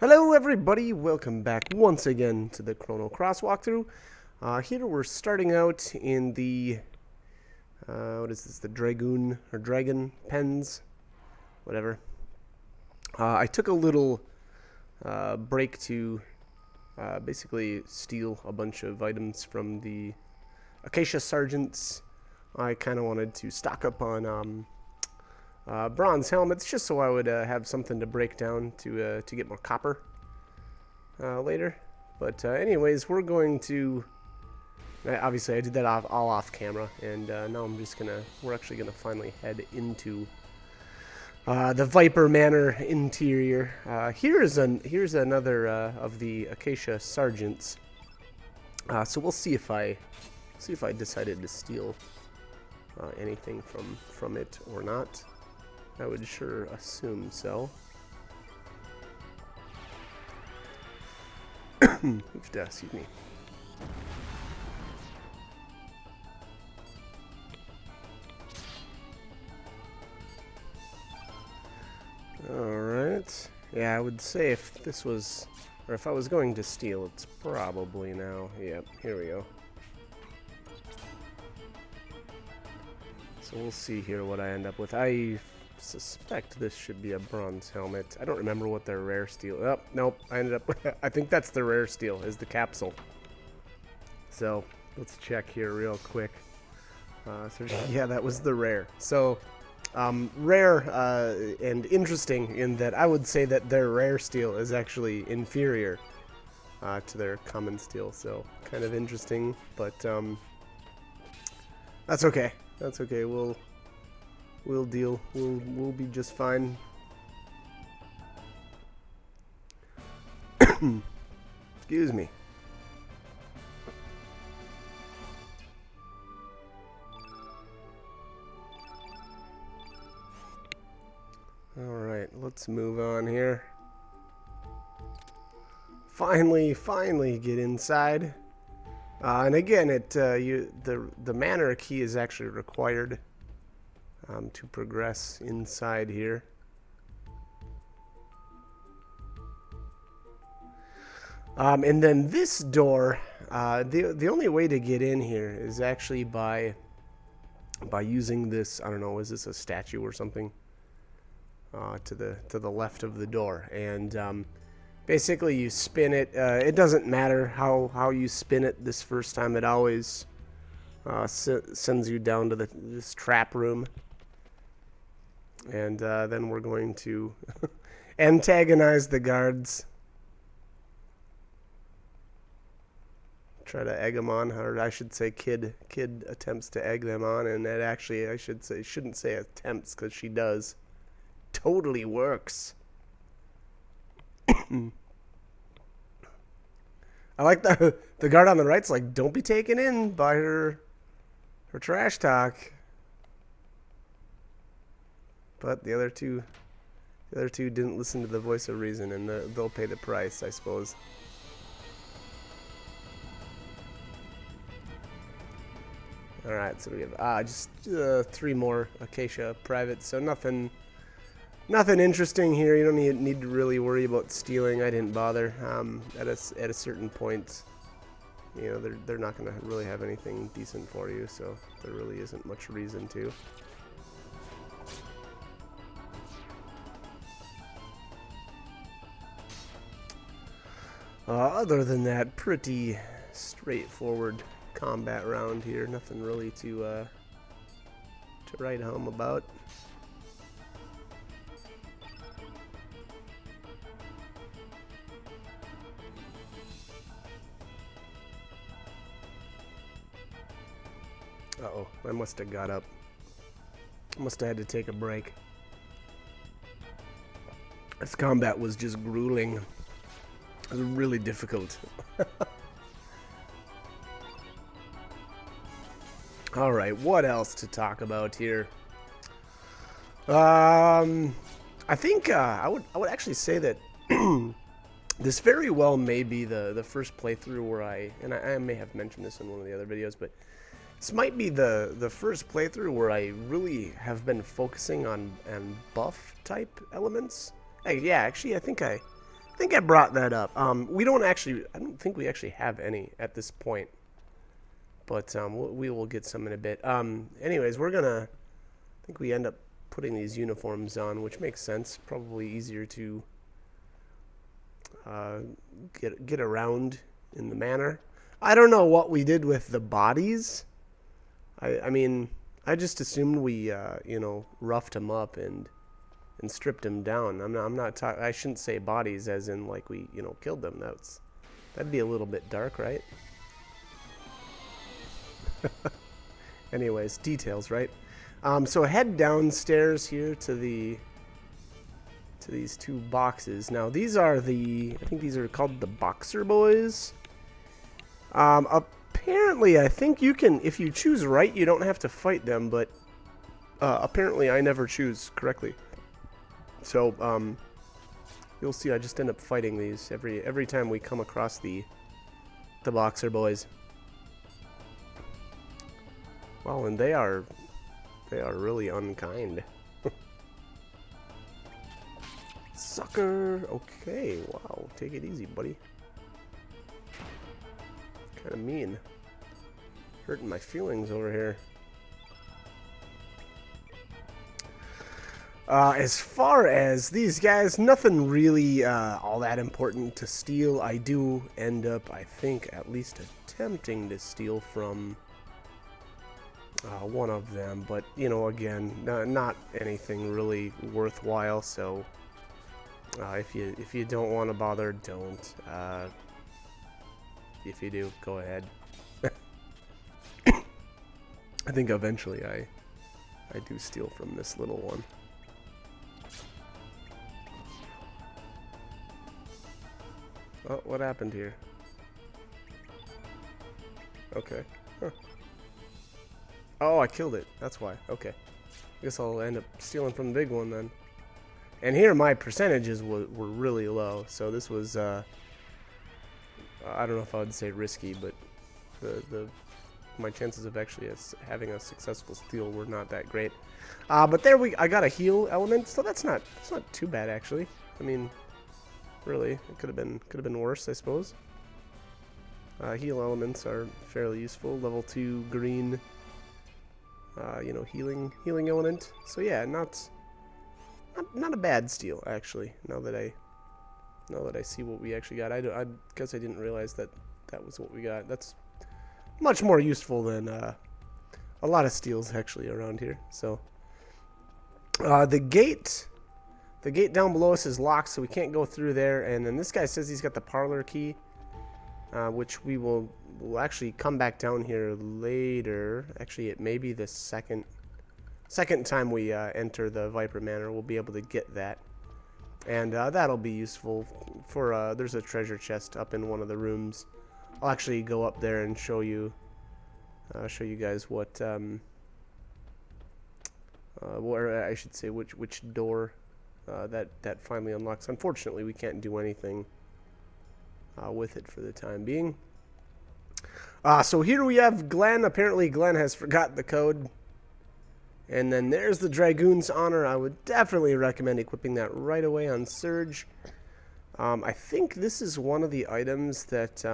Hello everybody, welcome back once again to the Chrono Cross walkthrough. Here we're starting out in the, what is this, the Dragoon, or Dragon Pens, whatever. I took a little break to basically steal a bunch of items from the Acacia Sergeants. I kind of wanted to stock up on bronze helmets, just so I would have something to break down to get more copper later. But anyways, we're going to. Obviously, I did that all off camera, and now we're actually gonna finally head into the Viper Manor interior. Here's another of the Acacia Sergeants. So we'll see if I decided to steal anything from it or not. I would sure assume so. Excuse me. Alright. Yeah, I would say if this was, or if I was going to steal, it's probably now. Yep, here we go. So we'll see here what I end up with. I suspect this should be a bronze helmet. I don't remember what their rare steel. Oh, nope. I ended up with, I think that's the rare steel, is the capsule. So let's check here real quick. So yeah, that was the rare. So rare and interesting in that I would say that their rare steel is actually inferior to their common steel. So kind of interesting, but that's okay. That's okay. We'll deal. We'll be just fine. Excuse me. All right, let's move on here. Finally get inside. And again, the Manor key is actually required to progress inside here. And then this door, the only way to get in here is actually by using this. I don't know, is this a statue or something? To the left of the door, and basically you spin it. It doesn't matter how you spin it this first time. It always sends you down to this trap room. And then we're going to antagonize the guards. Try to egg them on, or I should say Kid attempts to egg them on, and that actually, shouldn't say attempts, because she does. Totally works. I like the guard on the right's like, don't be taken in by her trash talk. But the other two didn't listen to the voice of reason, and they'll pay the price, I suppose. All right, so we have just 3 more Acacia privates, so nothing interesting here. You don't need to really worry about stealing. I didn't bother. At a certain point, you know, they're not going to really have anything decent for you, so there really isn't much reason to. Other than that, pretty straightforward combat round here. Nothing really to write home about. Uh-oh, I must have got up. Must have had to take a break. This combat was just grueling. It was really difficult. Alright, what else to talk about here? I think I would actually say that this very well may be the first playthrough where I may have mentioned this in one of the other videos, but this might be the first playthrough where I really have been focusing on buff type elements. Yeah, actually, I think think I brought that up. We don't actually, I don't think we actually have any at this point. But we will get some in a bit. Anyways, we're gonna, I think we end up putting these uniforms on, which makes sense. Probably easier to get around in the manor. I don't know what we did with the bodies. I mean, I just assumed we, you know, roughed them up and stripped them down. I'm not talking. I shouldn't say bodies as in like we, you know, killed them. That'd be a little bit dark, right? Anyways, details, right? So head downstairs here to these two boxes. Now these are I think these are called the Boxer Boys. Apparently, I think you can, if you choose right, you don't have to fight them, but apparently I never choose correctly. So you'll see I just end up fighting these every time we come across the Boxer Boys. Well, and they are really unkind. Sucker. Okay, wow. Take it easy, buddy. Kind of mean. Hurting my feelings over here. As far as these guys, nothing really all that important to steal. I do end up, I think, at least attempting to steal from one of them, but you know, again, not anything really worthwhile. So if you don't want to bother, don't. If you do, go ahead. I think eventually I do steal from this little one. Oh, what happened here? Okay. Huh. Oh, I killed it. That's why. Okay. I guess I'll end up stealing from the big one then. And here my percentages were really low. So this was, I don't know if I would say risky, but my chances of actually having a successful steal were not that great. But there I got a heal element, so that's not too bad actually. I mean, really, it could have been worse, I suppose. Heal elements are fairly useful. Level 2 green. You know, healing element. So yeah, not a bad steal actually. Now that I see what we actually got, I guess I didn't realize that was what we got. That's much more useful than a lot of steals actually around here. So the gate down below us is locked, so we can't go through there. And then this guy says he's got the parlor key, which we'll actually come back down here later. Actually, it may be the second time we enter the Viper Manor, we'll be able to get that. And that'll be useful for, there's a treasure chest up in one of the rooms. I'll actually go up there and show you guys what, or I should say which door that finally unlocks. Unfortunately, we can't do anything with it for the time being. So here we have Glenn. Apparently Glenn has forgotten the code. And then there's the Dragoon's Honor. I would definitely recommend equipping that right away on Surge. I think this is one of the items that,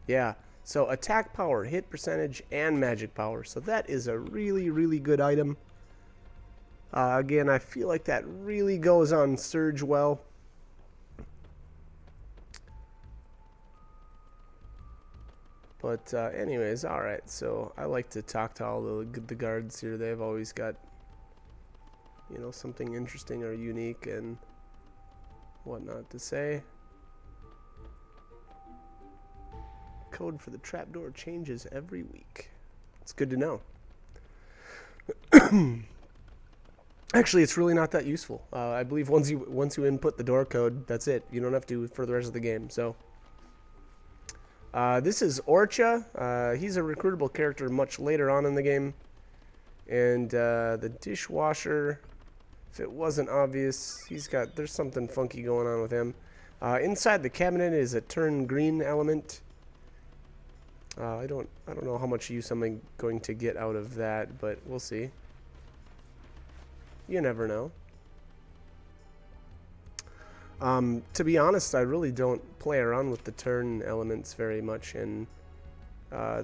yeah. So attack power, hit percentage, and magic power. So that is a really, really good item. Again, I feel like that really goes on Surge well. But anyways, alright, so I like to talk to all the guards here. They've always got, you know, something interesting or unique and whatnot to say. Code for the trapdoor changes every week. It's good to know. Actually, it's really not that useful. I believe once you input the door code, that's it. You don't have to for the rest of the game. So this is Orcha. He's a recruitable character much later on in the game. And the dishwasher, if it wasn't obvious, there's something funky going on with him. Inside the cabinet is a turn green element. I don't know how much use I'm going to get out of that, but we'll see. You never know. To be honest, I really don't play around with the turn elements very much, and I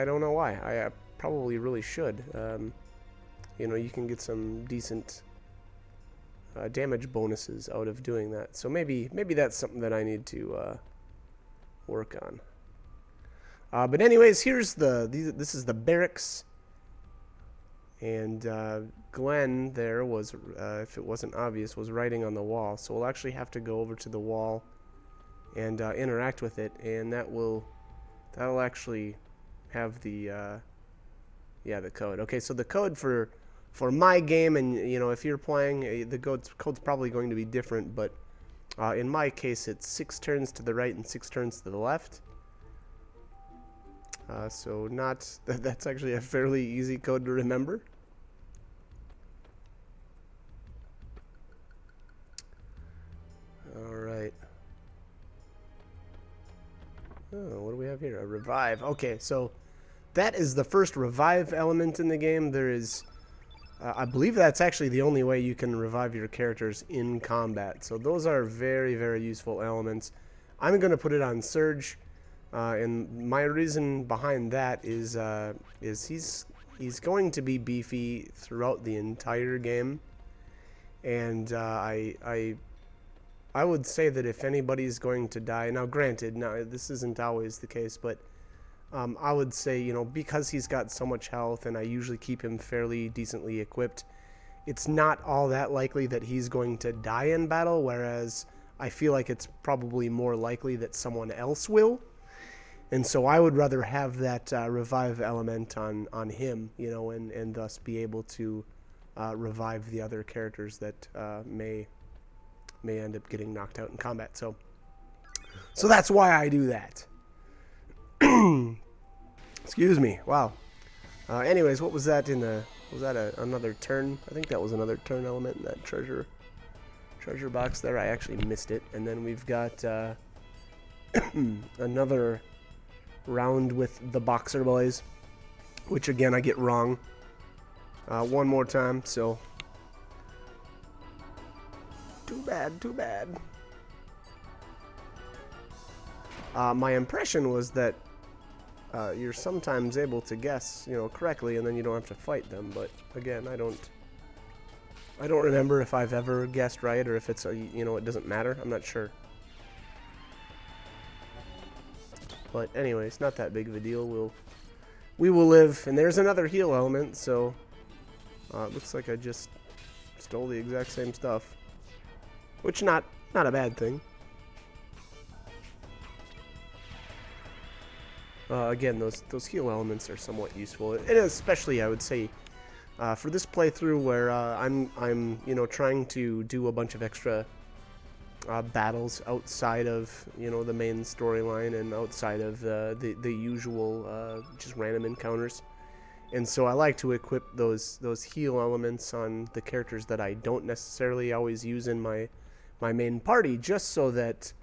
don't know why. I probably really should. You know, you can get some decent damage bonuses out of doing that. So maybe that's something that I need to work on. But anyways, here's this is the Barracks, and Glenn there was, if it wasn't obvious, was writing on the wall. So we'll actually have to go over to the wall and interact with it, and that'll actually have the the code. Okay, so the code for my game, and you know, if you're playing, the code's probably going to be different, but in my case, it's 6 turns to the right and 6 turns to the left. So that's actually a fairly easy code to remember. All right. Oh, what do we have here? A revive. Okay, so that is the first revive element in the game. There is, I believe that's actually the only way you can revive your characters in combat. So those are very, very useful elements. I'm going to put it on Surge, and my reason behind that is he's going to be beefy throughout the entire game, and I would say that if anybody's going to die, now granted, this isn't always the case, but I would say, you know, because he's got so much health and I usually keep him fairly decently equipped, it's not all that likely that he's going to die in battle, whereas I feel like it's probably more likely that someone else will. And so I would rather have that revive element on him, you know, and thus be able to revive the other characters that may end up getting knocked out in combat. So that's why I do that. Excuse me. Wow. Anyways, what was that in the? Was that another turn? I think that was another turn element in that treasure box there. I actually missed it. And then we've got another round with the Boxer Boys, which again I get wrong one more time. So too bad. My impression was that you're sometimes able to guess, you know, correctly, and then you don't have to fight them. But again, I don't remember if I've ever guessed right or if it's you know, it doesn't matter. I'm not sure. But anyways, not that big of a deal. We will live. And there's another heal element. So it looks like I just stole the exact same stuff, which not a bad thing. Again, those heal elements are somewhat useful, and especially I would say for this playthrough where I'm you know, trying to do a bunch of extra battles outside of, you know, the main storyline and outside of the usual just random encounters, and so I like to equip those heal elements on the characters that I don't necessarily always use in my main party, just so that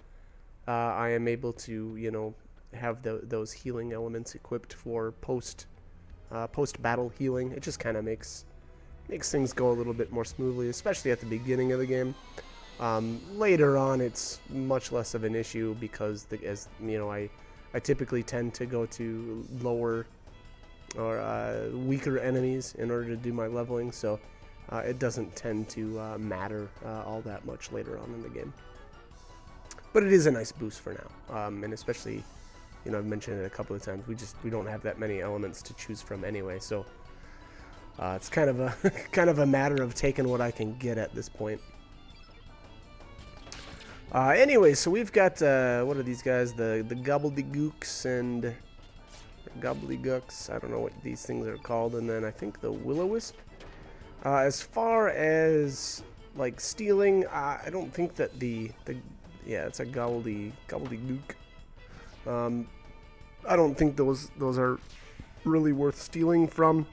I am able to, you know, have those healing elements equipped for post battle healing. It just kind of makes things go a little bit more smoothly, especially at the beginning of the game. Later on, it's much less of an issue because, as you know, I typically tend to go to lower or weaker enemies in order to do my leveling, so it doesn't tend to matter all that much later on in the game. But it is a nice boost for now, and especially, you know, I've mentioned it a couple of times. We don't have that many elements to choose from anyway, so it's kind of a matter of taking what I can get at this point. Anyway, so we've got what are these guys? The gobbledygooks and gobbledygooks. I don't know what these things are called, and then I think the will-o-wisp. As far as like stealing, I don't think that yeah, it's a gobbledygook. I don't think those are really worth stealing from.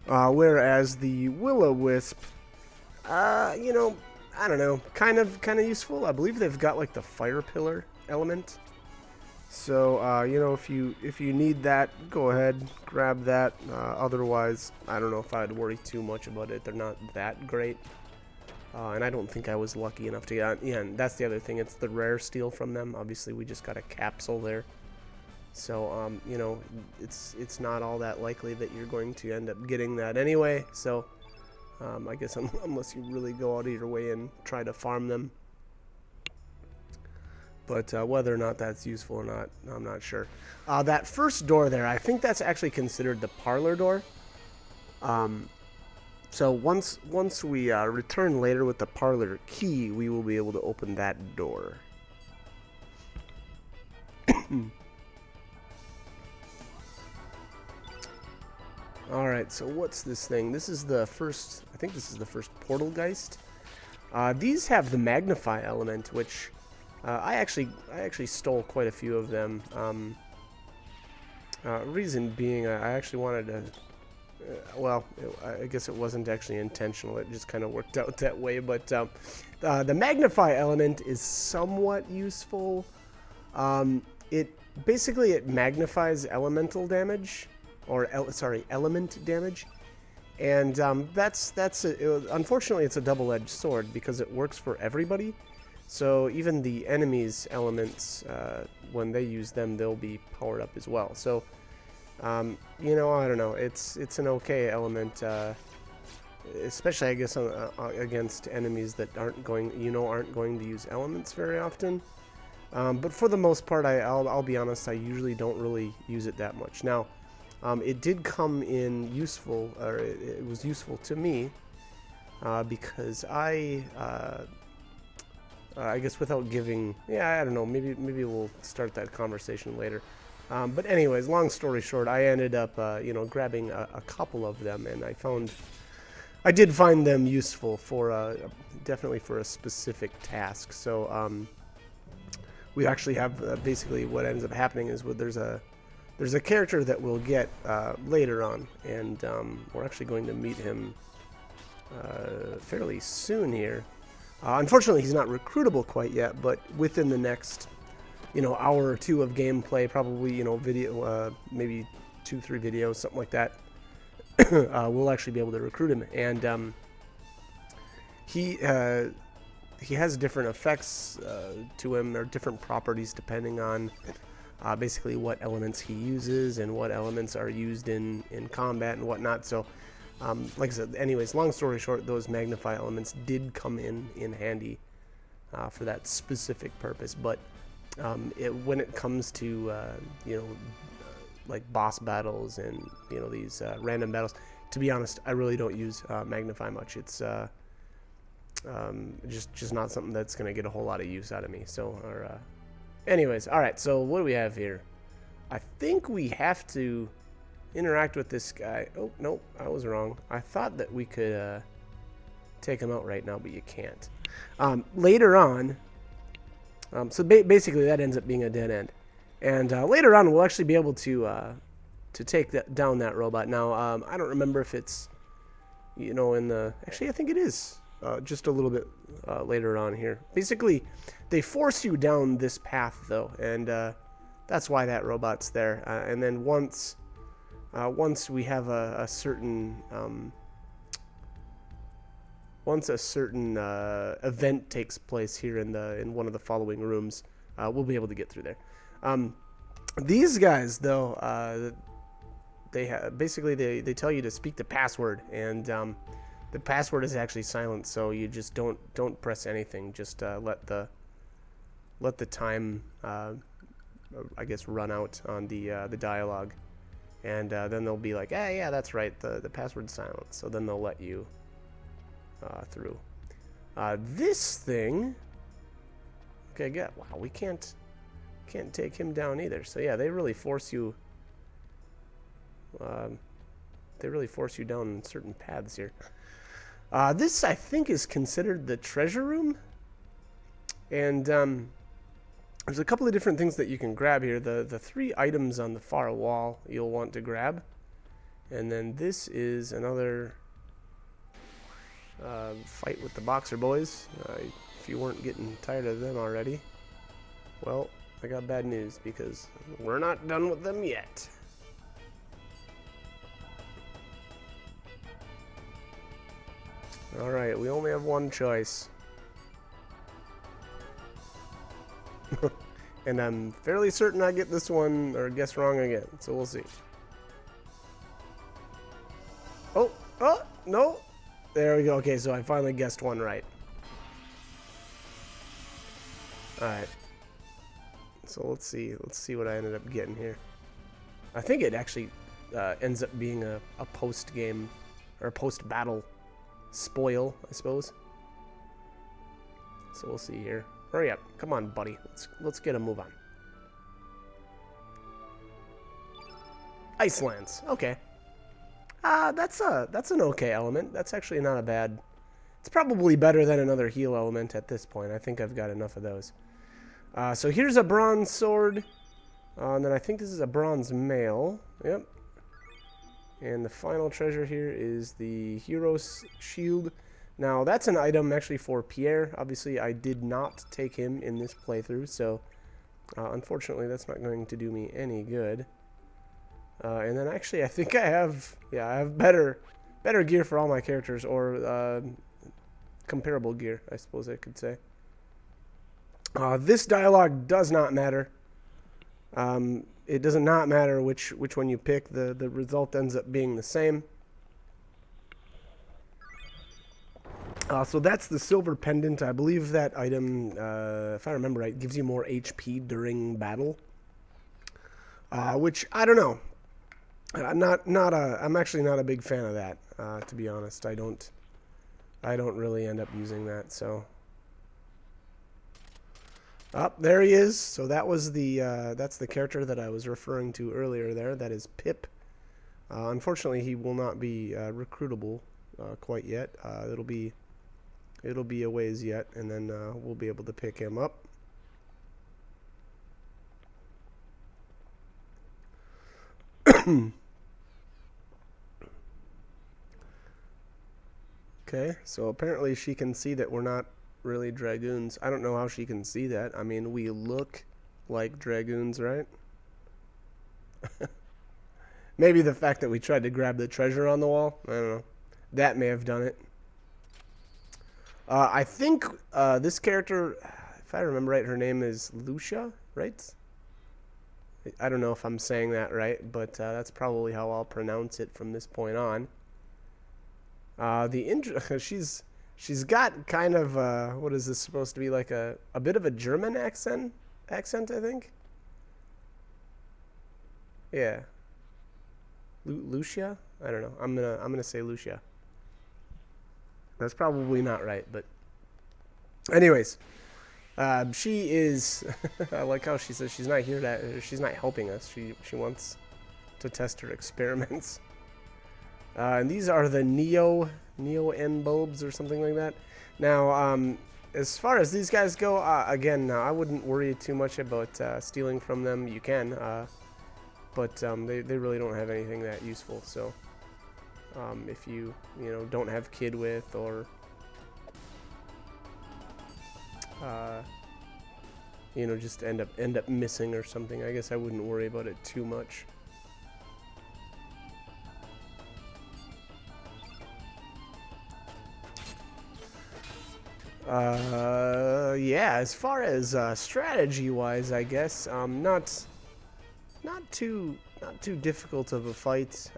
Whereas the will-o-wisp, you know, I don't know, kind of useful. I believe they've got like the fire pillar element. So you know, if you need that, go ahead, grab that. Otherwise, I don't know if I'd worry too much about it. They're not that great. And I don't think I was lucky enough to get. Yeah, and that's the other thing. It's the rare steal from them. Obviously, we just got a capsule there. So, you know, it's not all that likely that you're going to end up getting that anyway. So, I guess unless you really go out of your way and try to farm them. But whether or not that's useful or not, I'm not sure. That first door there, I think that's actually considered the parlor door. So once we return later with the parlor key, we will be able to open that door. Alright, so what's this thing? This is the first, I think this is the first Portalgeist. These have the magnify element, which I actually stole quite a few of them. Reason being, I actually wanted to, well, I guess it wasn't actually intentional, it just kind of worked out that way, but the magnify element is somewhat useful. It magnifies elemental damage, or element damage, and unfortunately it's a double-edged sword because it works for everybody. So even the enemy's elements, when they use them, they'll be powered up as well. So you know, I don't know. It's an okay element, especially I guess against enemies that aren't going to use elements very often. But for the most part, I'll be honest, I usually don't really use it that much. Now, it did come in useful, or it was useful to me, because I guess without giving, yeah, I don't know, maybe we'll start that conversation later. But anyways, long story short, I ended up, you know, grabbing a couple of them, and I did find them useful for, definitely for a specific task. So, we actually have, basically what ends up happening is there's a character that we'll get later on, and we're actually going to meet him fairly soon here. Unfortunately, he's not recruitable quite yet, but within the next, you know, hour or two of gameplay, probably, you know, video, maybe 2-3 videos, something like that, we'll actually be able to recruit him. And he has different effects to him, or different properties depending on basically what elements he uses and what elements are used in combat and whatnot. So, like I said, anyways, long story short, those magnify elements did come in handy for that specific purpose. But when it comes to you know, like boss battles and, you know, these random battles, to be honest, I really don't use magnify much. It's just not something that's gonna get a whole lot of use out of me. So, anyways, all right. So what do we have here? I think we have to interact with this guy. Oh, nope, I was wrong. I thought that we could take him out right now, but you can't. Later on, so basically that ends up being a dead end. And later on, we'll actually be able to take down that robot. Now, I don't remember if it's, you know, actually, I think it is just a little bit later on here. Basically, they force you down this path, though, and that's why that robot's there. And then once we have a certain event takes place here in one of the following rooms, we'll be able to get through there. These guys, though, basically they tell you to speak the password, and the password is actually silent, so you just don't press anything. Just let the time, I guess, run out on the dialogue, and then they'll be like, yeah, that's right, the password's silent. So then they'll let you through. This thing, okay, wow, we can't take him down either. So yeah, they really force you. They really force you down certain paths here. This, I think, is considered the treasure room, and there's a couple of different things that you can grab here. The 3 items on the far wall you'll want to grab, and then this is another fight with the boxer boys. If you weren't getting tired of them already, well, I got bad news, because we're not done with them yet. Alright, we only have one choice. And I'm fairly certain I get this one, or guess wrong again, so we'll see. Oh, no! There we go. Okay, so I finally guessed one right. Alright. So let's see what I ended up getting here. I think it actually ends up being a post-game, or post-battle spoil, I suppose. So we'll see here. Hurry up. Come on, buddy. Let's get a move on. Icelands. Okay. That's an okay element. That's actually not a bad... It's probably better than another heal element at this point. I think I've got enough of those. So here's a bronze sword. And then I think this is a bronze mail. Yep. And the final treasure here is the hero's shield. Now, that's an item actually for Pierre. Obviously, I did not take him in this playthrough, so unfortunately, that's not going to do me any good. And then actually, I think I have better gear for all my characters, or comparable gear, I suppose I could say. This dialogue does not matter. It does not matter which one you pick. The result ends up being the same. So that's the silver pendant. I believe that item, if I remember right, gives you more HP during battle. Which I don't know. I'm actually not a big fan of that. To be honest, I don't really end up using that. So, there he is. So that was that's the character that I was referring to earlier. There, that is Pip. Unfortunately, he will not be recruitable quite yet. It'll be a ways yet, and then we'll be able to pick him up. Okay, so apparently she can see that we're not really dragoons. I don't know how she can see that. I mean, we look like dragoons, right? Maybe the fact that we tried to grab the treasure on the wall. I don't know. That may have done it. I think this character, if I remember right, her name is Lucia, right? I don't know if I'm saying that right, but that's probably how I'll pronounce it from this point on. She's got kind of what is this supposed to be, like a bit of a German accent, I think. Yeah. Lucia? I don't know. I'm gonna say Lucia. That's probably not right, but anyways, she is. I like how she says she's not here to. She's not helping us. She wants to test her experiments. And these are the Neo N bulbs or something like that. Now, as far as these guys go, again, I wouldn't worry too much about stealing from them. You can, but they really don't have anything that useful. So. If you don't have kid with, or just end up missing or something, I guess I wouldn't worry about it too much. Yeah, as far as strategy wise, I guess not too difficult of a fight.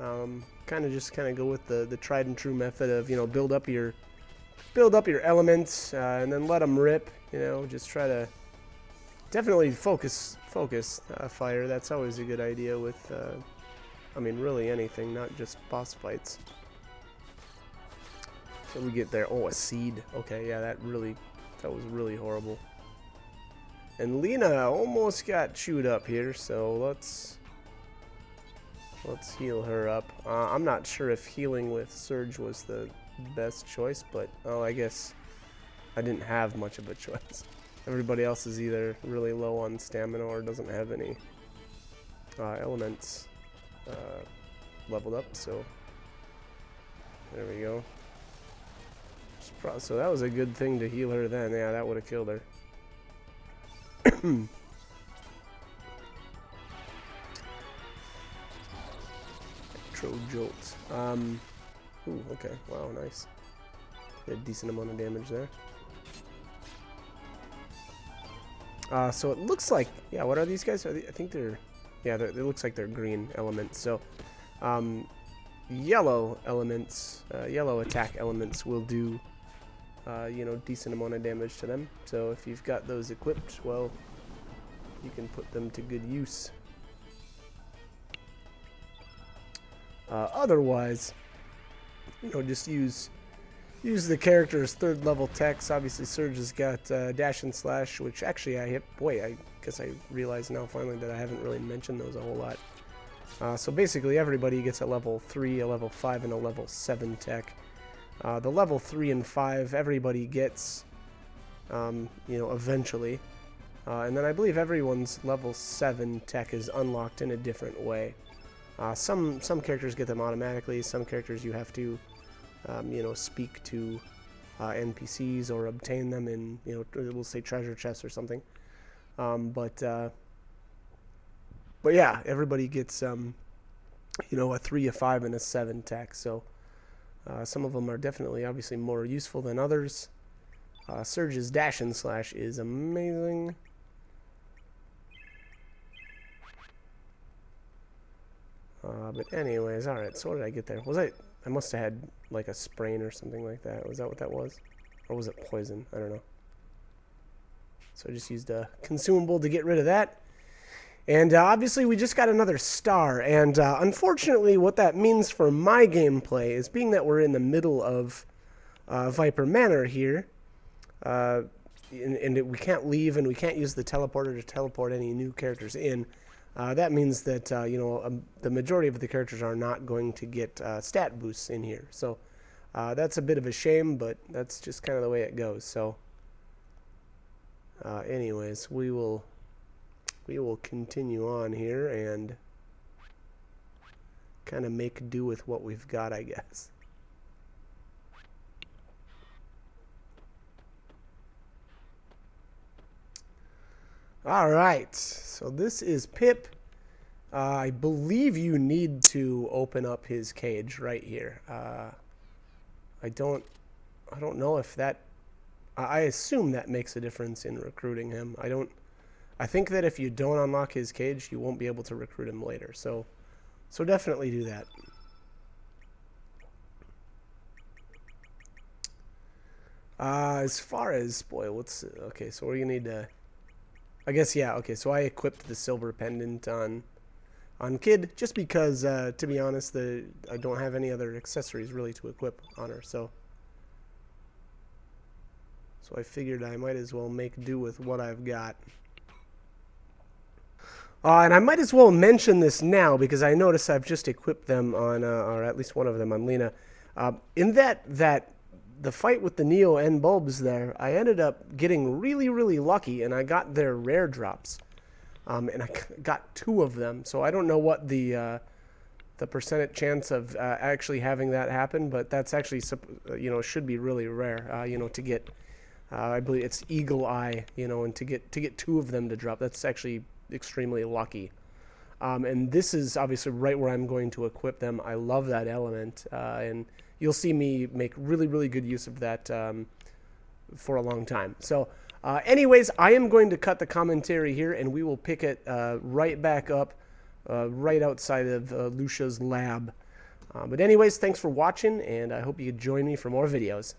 Kind of go with the tried and true method of build up your elements and then let them rip. Just try to definitely focus fire. That's always a good idea with I mean really anything, not just boss fights. So we get there. Oh, a seed. Okay, yeah, that was really horrible. And Lena almost got chewed up here, so let's heal her up. I'm not sure if healing with Surge was the best choice, but I guess I didn't have much of a choice. Everybody else is either really low on stamina or doesn't have any elements leveled up, so there we go. So that was a good thing to heal her then. Yeah, that would have killed her. Electro Jolt. Ooh, okay. Wow, nice. Did a decent amount of damage there. So it looks like, yeah, what are these guys? I think they're, yeah, it looks like they're green elements. So yellow elements, yellow attack elements will do, you know, decent amount of damage to them. So if you've got those equipped, well, you can put them to good use. Otherwise, you know, just use the character's 3rd level techs. Obviously, Surge has got dash and slash, which actually I hit. Boy, I guess I realize now finally that I haven't really mentioned those a whole lot. So basically, everybody gets a level 3, a level 5, and a level 7 tech. The level 3 and 5, everybody gets, you know, eventually. And then I believe everyone's level 7 tech is unlocked in a different way. Some characters get them automatically. Some characters you have to, you know, speak to NPCs or obtain them in, you know, we'll say treasure chests or something. But yeah, everybody gets, you know, a 3, a 5, and a 7 tech. So some of them are definitely, obviously, more useful than others. Surge's dash and slash is amazing. But anyways, alright, so what did I get there? I must have had like a sprain or something like that. Was that what that was? Or was it poison? I don't know. So I just used a consumable to get rid of that. And obviously we just got another star. And unfortunately what that means for my gameplay is, being that we're in the middle of Viper Manor here, and we can't leave and we can't use the teleporter to teleport any new characters in. That means that, you know, the majority of the characters are not going to get stat boosts in here. So that's a bit of a shame, but that's just kind of the way it goes. So anyways, we will continue on here and kind of make do with what we've got, I guess. Alright, so this is Pip. I believe you need to open up his cage right here. I don't know if that, I assume that makes a difference in recruiting him. I think that if you don't unlock his cage, you won't be able to recruit him later. So definitely do that. As far as, boy, okay, so we're gonna need to, I guess, yeah, okay, so I equipped the silver pendant on Kid, just because, to be honest, I don't have any other accessories really to equip on her, so I figured I might as well make do with what I've got. And I might as well mention this now, because I notice I've just equipped them on, or at least one of them on Lena. In the fight with the Neo N bulbs there, I ended up getting really, really lucky, and I got their rare drops. And I got 2 of them, so I don't know what the percentage chance of actually having that happen, but that's actually, you know, should be really rare, you know, to get, I believe it's Eagle Eye, you know, and to get 2 of them to drop, that's actually extremely lucky. And this is obviously right where I'm going to equip them. I love that element, and you'll see me make really, really good use of that for a long time. So anyways, I am going to cut the commentary here, and we will pick it right back up right outside of Lucia's lab. But anyways, thanks for watching, and I hope you join me for more videos.